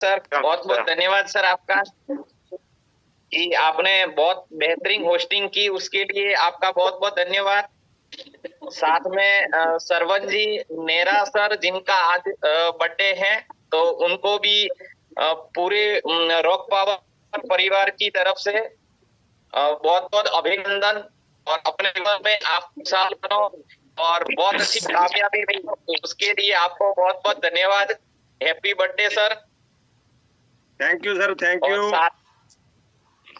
Sir बहुत बहुत धन्यवाद सर आपका कि आपने बहुत बेहतरीन होस्टिंग की, उसके लिए आपका बहुत बहुत धन्यवाद। साथ में सरवन जी नेरा सर जिनका आज बर्थडे है, तो उनको भी पूरे रॉक पावर परिवार की तरफ से बहुत बहुत अभिनंदन। और अपने जीवन में आप खुशहाल बनो और बहुत अच्छी कामयाबी मिले, उसके लिए आपको बहुत बहुत धन्यवाद। Happy birthday sir. Thank you sir, thank you.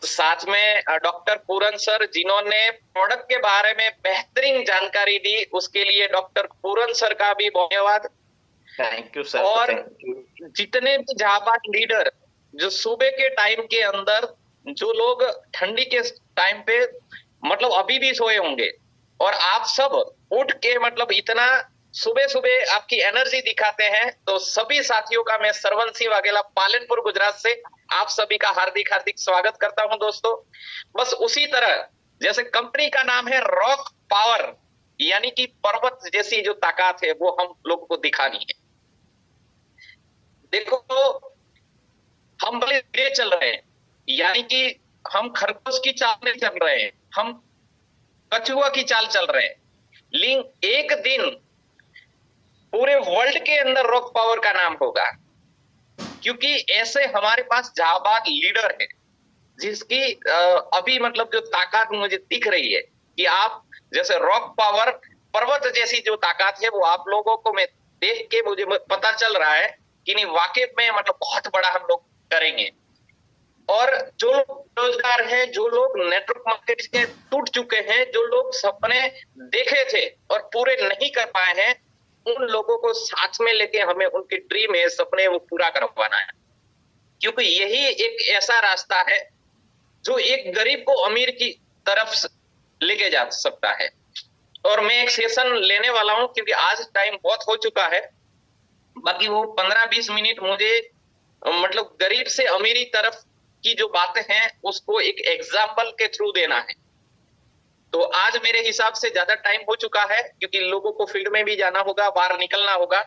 साथ में डॉक्टर पूरन सर जिन्होंने प्रोडक्ट के बारे में बेहतरीन जानकारी दी, उसके लिए डॉक्टर पूरन सर का भी धन्यवाद। Thank you sir. और जितने भी जाबाज लीडर जो सुबह के टाइम के अंदर, जो लोग ठंडी के टाइम पे मतलब अभी भी सोए होंगे, और आप सब उठ के मतलब इतना सुबह सुबह आपकी एनर्जी दिखाते हैं, तो सभी साथियों का मैं सरवन सिंह वाघेला पालनपुर गुजरात से आप सभी का हार्दिक हार्दिक स्वागत करता हूं दोस्तों। बस उसी तरह जैसे कंपनी का नाम है रॉक पावर, यानी कि पर्वत जैसी जो ताकत है वो हम लोगों को दिखानी है। देखो हम बड़े धीरे चल रहे हैं, यानी कि हम खरगोश की चाल में चल रहे हैं, हम कछुआ की चाल चल रहे हैं, लेकिन एक दिन पूरे वर्ल्ड के अंदर रॉक पावर का नाम होगा, क्योंकि ऐसे हमारे पास जाबाज लीडर है जिसकी अभी मतलब जो ताकत मुझे दिख रही है कि आप जैसे रॉक पावर पर्वत जैसी जो ताकत है वो आप लोगों को मैं देख के मुझे पता चल रहा है कि नहीं वाकई में मतलब बहुत बड़ा हम लोग करेंगे। और जो लोग बेरोजगार हैं, जो लोग नेटवर्क मार्केट के टूट चुके हैं, जो लोग सपने देखे थे और पूरे नहीं कर पाए हैं, उन लोगों को साथ में लेके हमें उनकी ड्रीम है, सपने वो पूरा करवाना है। क्योंकि यही एक ऐसा रास्ता है जो एक गरीब को अमीर की तरफ लेके जा सकता है। और मैं एक सेशन लेने वाला हूं क्योंकि आज टाइम बहुत हो चुका है, बाकी वो 15-20 मिनट मुझे मतलब गरीब से अमीरी तरफ की जो बातें हैं उसको एक एग्जाम्पल के थ्रू देना है। तो आज मेरे हिसाब से ज्यादा टाइम हो चुका है क्योंकि लोगों को फील्ड में भी जाना होगा, बाहर निकलना होगा।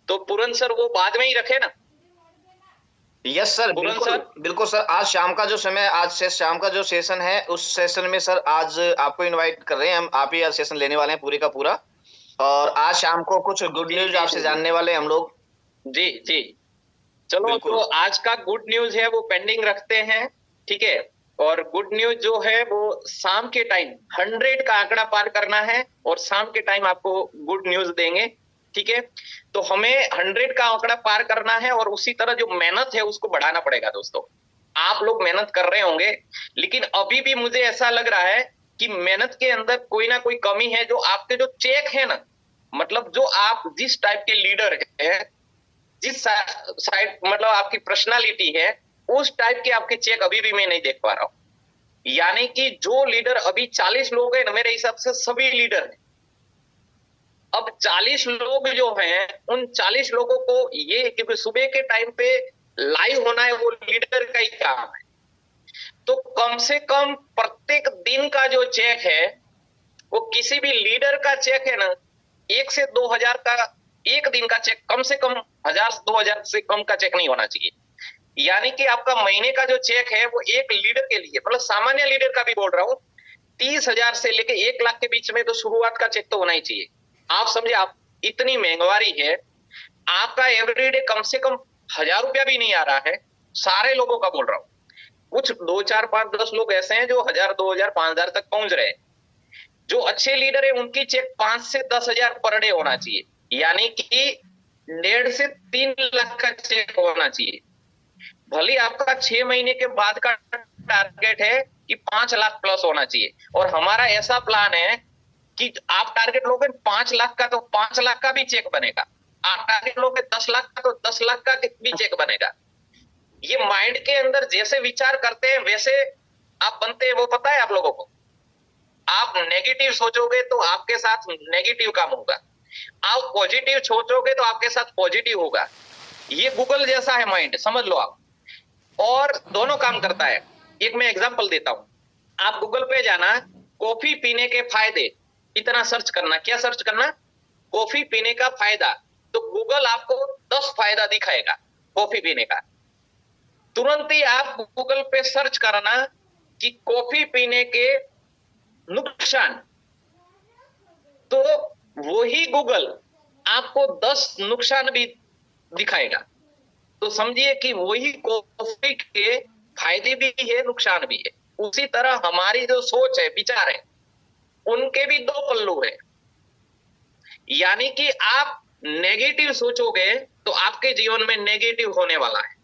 तो पूरन सर वो बाद में ही रखे ना। यस सर, बिल्कुल बिल्कुल सर। आज शाम का जो समय, आज से शाम का जो सेशन है उस सेशन में सर आज आपको इनवाइट कर रहे हैं हम। आप ही आज सेशन लेने वाले हैं पूरे का पूरा, और आज शाम को कुछ गुड न्यूज आपसे जानने वाले हैं हम लोग। जी जी, चलो तो आज का गुड न्यूज है वो पेंडिंग रखते हैं, ठीक है। और गुड न्यूज जो है वो शाम के टाइम 100 का आंकड़ा पार करना है और शाम के टाइम आपको गुड न्यूज देंगे, ठीक है। तो हमें 100 का आंकड़ा पार करना है और उसी तरह जो मेहनत है उसको बढ़ाना पड़ेगा दोस्तों। आप लोग मेहनत कर रहे होंगे, लेकिन अभी भी मुझे ऐसा लग रहा है कि मेहनत के अंदर कोई ना कोई कमी है। जो आपके जो चेक है ना, मतलब जो आप जिस टाइप के लीडर है, जिस साइड मतलब आपकी पर्सनालिटी है, उस टाइप के आपके चेक अभी भी मैं नहीं देख पा रहा हूं। यानी कि जो लीडर अभी 40 लोग हैं ना, मेरे हिसाब से सभी लीडर हैं। अब 40 लोग जो हैं, उन 40 लोगों को ये, क्योंकि सुबह के टाइम पे लाइव होना है वो लीडर का ही काम है, तो कम से कम प्रत्येक दिन का जो चेक है वो किसी भी लीडर का चेक है ना, 1 से 2 हजार का एक दिन का चेक, कम से कम 1000-2000 से कम का चेक नहीं होना चाहिए। यानी कि आपका महीने का जो चेक है वो एक लीडर के लिए, मतलब सामान्य लीडर का भी बोल रहा हूं, 30,000 से लेके 1 लाख के बीच में तो शुरुआत का चेक तो होना ही चाहिए। आप समझे, आप इतनी महंगाई है, आपका एवरीडे कम से कम 1000 रुपया भी नहीं आ रहा है। सारे लोगों का बोल रहा हूं, कुछ 2, 4, 5, 10 लोग ऐसे हैं जो 1000, 2000, 5000 तक पहुंच रहे हैं। जो अच्छे लीडर है उनकी चेक 5 से 10,000 पर डे होना चाहिए, यानी कि 1.5 से 3 लाख का चेक होना चाहिए। भले आपका 6 महीने के बाद का टारगेट है कि 5 लाख प्लस होना चाहिए, और हमारा ऐसा प्लान है कि आप टारगेट लोगे 5 लाख का तो 5 लाख का भी चेक बनेगा, आप टारगेट लोगे 10 लाख का तो 10 लाख का भी चेक बनेगा। ये माइंड के अंदर जैसे विचार करते हैं वैसे आप बनते हैं, वो पता है आप लोगों को। आप नेगेटिव सोचोगे तो आपके साथ नेगेटिव काम होगा, आप पॉजिटिव सोचोगे तो आपके साथ पॉजिटिव होगा। ये गूगल जैसा है माइंड, समझ लो आप, और दोनों काम करता है। एक मैं एग्जांपल देता हूं, आप गूगल पे जाना, कॉफी पीने के फायदे इतना सर्च करना। क्या सर्च करना? कॉफी पीने का फायदा। तो गूगल आपको 10 फायदा दिखाएगा, कॉफी पीने का, तुरंत ही आप गूगल पे सर्च करना कि कॉफी पीने के नुकसान, तो वही गूगल आपको 10 नुकसान भी दिखाएगा। तो समझिए कि वही कॉफी के फायदे भी है, नुकसान भी है। उसी तरह हमारी जो सोच है, विचार है, उनके भी 2 पल्लू है। यानी कि आप नेगेटिव सोचोगे तो आपके जीवन में नेगेटिव होने वाला है,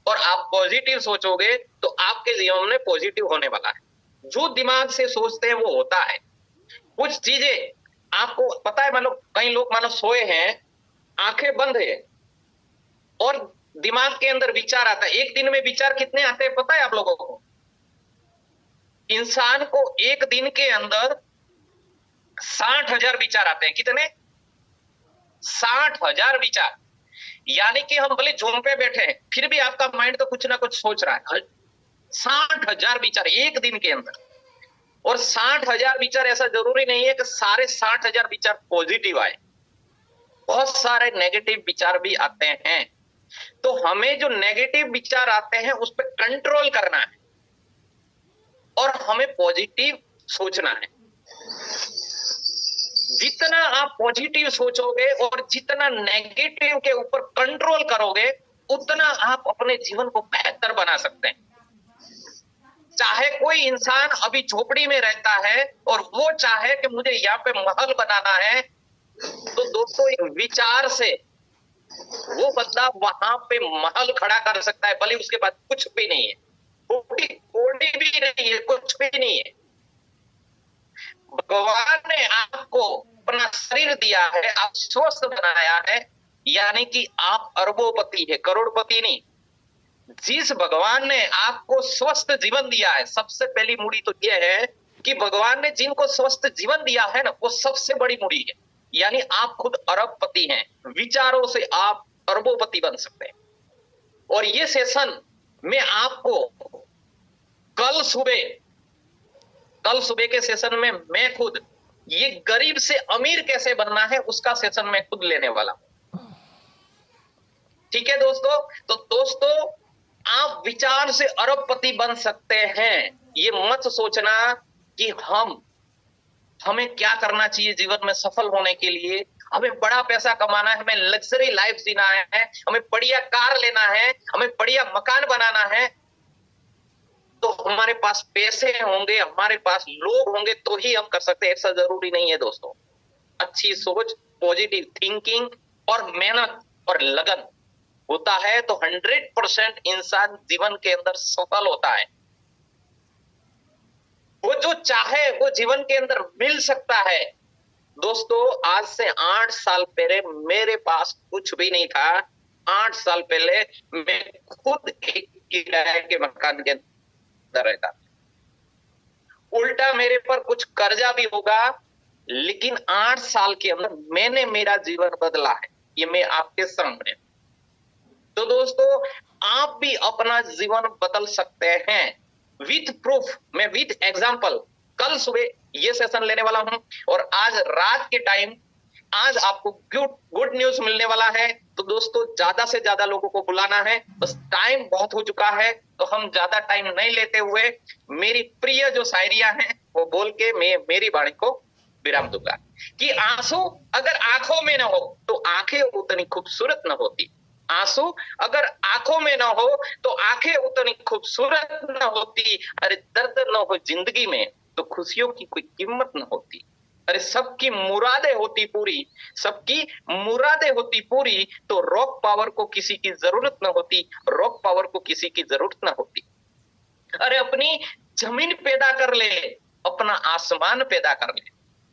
और आप पॉजिटिव सोचोगे तो आपके जीवन में पॉजिटिव होने वाला है। जो दिमाग से सोचते हैं वो होता है। कुछ चीजें आपको पता है, मानो कई लोग मानो सोए हैं, आंखें बंद है और दिमाग के अंदर विचार आता है। एक दिन में विचार कितने आते हैं पता है आप लोगों को? इंसान को एक दिन के अंदर 60,000 विचार आते हैं। कितने? 60,000 विचार। यानी कि हम भले झूम पे बैठे हैं, फिर भी आपका माइंड तो कुछ ना कुछ सोच रहा है। 60,000 विचार एक दिन के अंदर। और 60,000 विचार ऐसा जरूरी नहीं है कि सारे 60,000 विचार पॉजिटिव आए, बहुत सारे नेगेटिव विचार भी आते हैं। तो हमें जो नेगेटिव विचार आते हैं उस पर कंट्रोल करना है और हमें पॉजिटिव सोचना है। जितना आप पॉजिटिव सोचोगे और जितना नेगेटिव के ऊपर कंट्रोल करोगे, उतना आप अपने जीवन को बेहतर बना सकते हैं। चाहे कोई इंसान अभी झोपड़ी में रहता है और वो चाहे कि मुझे यहाँ पे महल बनाना है, तो दोस्तों एक विचार से वो बंदा वहां पे महल खड़ा कर सकता है, भले उसके पास कुछ भी नहीं है, कोड़ी भी नहीं है, कुछ भी नहीं है। भगवान ने आपको अपना शरीर दिया है, आप स्वस्थ बनाया है, यानी कि आप अरबोपति है, करोड़पति नहीं। जिस भगवान ने आपको स्वस्थ जीवन दिया है, सबसे पहली मूड़ी तो यह है कि भगवान ने जिनको स्वस्थ जीवन दिया है ना, वो सबसे बड़ी मूड़ी है। यानी आप खुद अरबपति हैं, विचारों से आप अरबोपति बन सकते हैं। और ये सेशन में आपको कल सुबह के सेशन में मैं खुद ये गरीब से अमीर कैसे बनना है उसका सेशन मैं खुद लेने वाला हूं। ठीक है दोस्तों? तो दोस्तों, आप विचार से अरबपति बन सकते हैं। ये मत सोचना कि हमें क्या करना चाहिए जीवन में सफल होने के लिए, हमें बड़ा पैसा कमाना है, हमें लग्जरी लाइफ जीना है, हमें बढ़िया कार लेना है, हमें बढ़िया मकान बनाना है, तो हमारे पास पैसे होंगे, हमारे पास लोग होंगे तो ही हम कर सकते हैं। ऐसा जरूरी नहीं है दोस्तों। अच्छी सोच, पॉजिटिव थिंकिंग और मेहनत और लगन होता है तो 100% इंसान जीवन के अंदर सफल होता है। वो जो चाहे वो जीवन के अंदर मिल सकता है। दोस्तों, आज से 8 साल पहले मेरे पास कुछ भी नहीं था। 8 साल पहले मैं खुद एक किराए के मकान के अंदर रहता। उल्टा मेरे पर कुछ कर्जा भी होगा, लेकिन 8 साल के अंदर मैंने मेरा जीवन बदला है। ये मैं आपके सामने। तो दोस्तों, आप भी अपना जीवन बदल सकते हैं विथ प्रूफ। मैं विथ एग्जाम्पल कल सुबह ये सेशन लेने वाला हूं और आज रात के टाइम आज आपको गुड न्यूज मिलने वाला है। तो दोस्तों, ज्यादा से ज्यादा लोगों को बुलाना है, बस टाइम बहुत हो चुका है, तो हम ज्यादा टाइम नहीं लेते हुए मेरी प्रिय जो शायरियां हैं वो बोल के मैं मेरी वाणी को विराम दूंगा कि आंसू अगर आंखों में ना हो तो आंखें उतनी खूबसूरत न होती। आंसू अगर आंखों में ना हो तो आंखें उतनी खूबसूरत न होती। अरे दर्द न हो जिंदगी में तो खुशियों की कोई कीमत न होती। अरे सबकी मुरादें होती पूरी, सबकी मुरादें होती पूरी, तो रॉक पावर को किसी की जरूरत न होती, रॉक पावर को किसी की जरूरत न होती। अरे अपनी जमीन पैदा कर ले, अपना आसमान पैदा कर ले,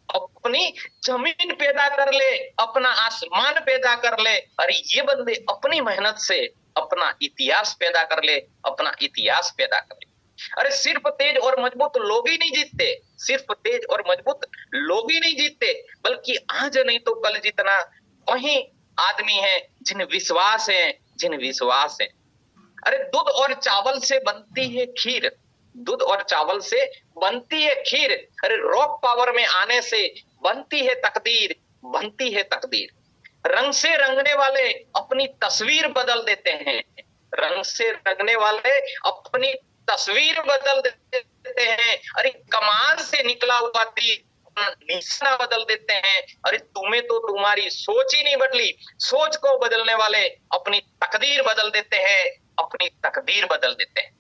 अपनी जमीन पैदा कर ले, अपना आसमान पैदा कर ले। अरे ये बंदे अपनी मेहनत से अपना इतिहास पैदा कर ले, अपना इतिहास पैदा कर ले। अरे सिर्फ तेज और मजबूत लोग ही नहीं जीतते, सिर्फ तेज और मजबूत लोग ही नहीं जीतते, बल्कि आज नहीं तो कल जीतना वही आदमी है जिन्हें विश्वास है, जिन्हें विश्वास है। अरे दूध और चावल से बनती है खीर, दूध और चावल से बनती है खीर। अरे रॉक पावर में आने से बनती है तकदीर, बनती है तकदीर। रंग से रंगने वाले अपनी तस्वीर बदल देते हैं, रंग से रंगने वाले अपनी तस्वीर बदल देते हैं। अरे कमाल से निकला हुआ तीर निशाना बदल देते हैं। अरे तुम्हें तो तुम्हारी सोच ही नहीं बदली, सोच को बदलने वाले अपनी तकदीर बदल देते हैं, अपनी तकदीर बदल देते हैं।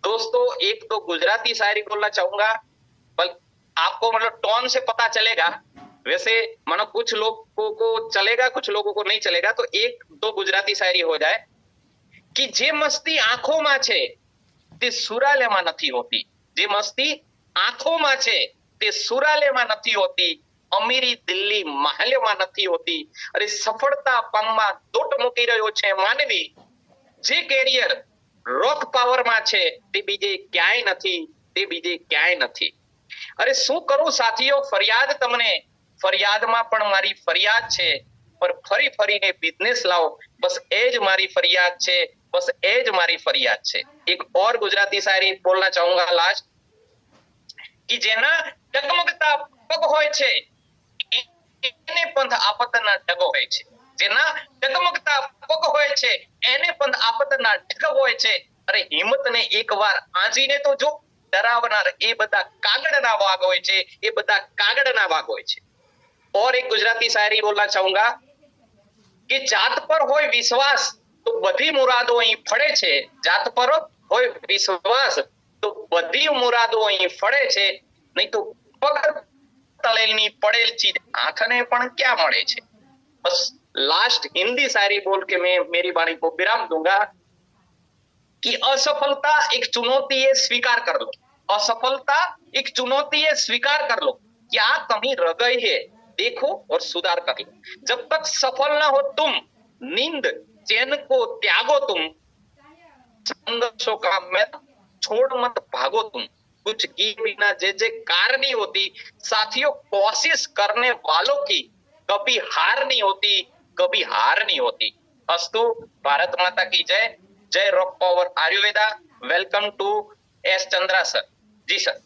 दोस्तों एक तो गुजराती शायरी बोलना चाहूंगा, बल्कि आपको मतलब टोन से पता चलेगा, वैसे मानो कुछ लोगों को चलेगा कुछ लोगों को नहीं चलेगा, तो एक दो गुजराती शायरी हो जाए कि जे मस्ती आंखों छे ते सुरालेમાં નથી होती, जे मस्ती आंखों छे ते सुरालेમાં નથી होती, अमीरी दिल्ली महलમાં નથી होती। अरे सफળતા પંગમાં દોટ મૂકી રહ્યો છે માનવી, જે કેરિયર રોક પાવરમાં છે તે બીજે ક્યાંય નથી, તે બીજે ક્યાંય નથી। અરે શું કરું સાથીઓ ફરિયાદ તમને, ફરિયાદમાં પણ મારી ફરિયાદ છે, पर फरी फरीने बिजनेस लाओ, बस एज मारी फरियाद छे, बस एज मारी फरियाद छे। एक और गुजराती शायरी बोलना चाहूंगा लास्ट कि जेना डगमगता पग होय छे एने पंथ आपतना डगो होय छे, जेना डगमगता पग होय छे एने पंथ आपतना डगो होय छे। अरे हिम्मत ने एक बार आंजीने तो जो, डरावनार ए बधा कागड़ना वाग होय छे, ए बधा कागड़ना वाग होय छे। और एक गुजराती शायरी बोलना चाहूंगा कि जात पर होय विश्वास तो बधी मुरादो अहीं फळे छे, जात पर होय विश्वास तो बधी मुरादो अहीं फळे छे, नहीं तो पग तळेलनी पड़ेल चीज आंखने पण क्या मळे छे। बस लास्ट हिंदी शायरी बोल के मैं मेरी वाणी को विराम दूंगा कि असफलता एक चुनौती है, स्वीकार कर लो, असफलता एक चुनौती है, स्वीकार कर लो, क्या कमी रह गई है देखो और सुधार कर लो। जब तक सफल ना हो तुम, नींद चैन को त्यागो तुम, संघर्षों का मैदान छोड़ मत भागो तुम, कुछ किए बिना जे जे कार नहीं होती। साथियों कोशिश करने वालों की कभी हार नहीं होती, कभी हार नहीं होती। अस्तु, भारत माता की जय, जय rock power Ayurveda. Welcome to S Chandra sir. जी सर।